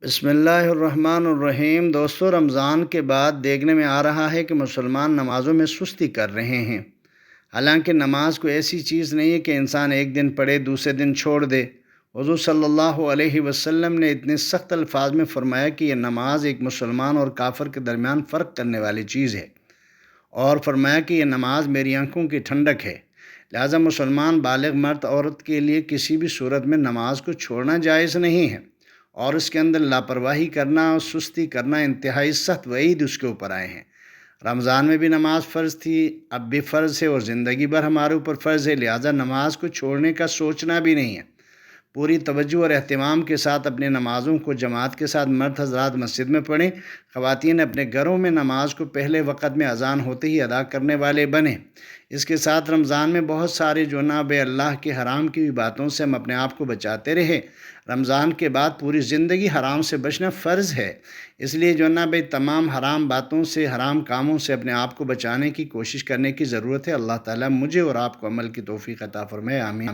بسم اللہ الرحمن الرحیم۔ دوستو، رمضان کے بعد دیکھنے میں آ رہا ہے کہ مسلمان نمازوں میں سستی کر رہے ہیں۔ حالانکہ نماز کوئی ایسی چیز نہیں ہے کہ انسان ایک دن پڑھے دوسرے دن چھوڑ دے۔ حضور صلی اللہ علیہ وسلم نے اتنے سخت الفاظ میں فرمایا کہ یہ نماز ایک مسلمان اور کافر کے درمیان فرق کرنے والی چیز ہے، اور فرمایا کہ یہ نماز میری آنکھوں کی ٹھنڈک ہے۔ لہٰذا مسلمان بالغ مرد عورت کے لیے کسی بھی صورت میں نماز کو چھوڑنا جائز نہیں ہے، اور اس کے اندر لاپرواہی کرنا اور سستی کرنا انتہائی سخت وعید اس کے اوپر آئے ہیں۔ رمضان میں بھی نماز فرض تھی، اب بھی فرض ہے، اور زندگی بھر ہمارے اوپر فرض ہے۔ لہٰذا نماز کو چھوڑنے کا سوچنا بھی نہیں ہے۔ پوری توجہ اور اہتمام کے ساتھ اپنے نمازوں کو جماعت کے ساتھ مرد حضرات مسجد میں پڑھیں۔ خواتین اپنے گھروں میں نماز کو پہلے وقت میں اذان ہوتے ہی ادا کرنے والے بنیں۔ اس کے ساتھ رمضان میں بہت سارے جناب اللہ کے حرام کی باتوں سے ہم اپنے آپ کو بچاتے رہے۔ رمضان کے بعد پوری زندگی حرام سے بچنا فرض ہے، اس لیے جناب تمام حرام باتوں سے، حرام کاموں سے اپنے آپ کو بچانے کی کوشش کرنے کی ضرورت ہے۔ اللہ تعالیٰ مجھے اور آپ کو عمل کی توفیق عطا فرمائے، آمین۔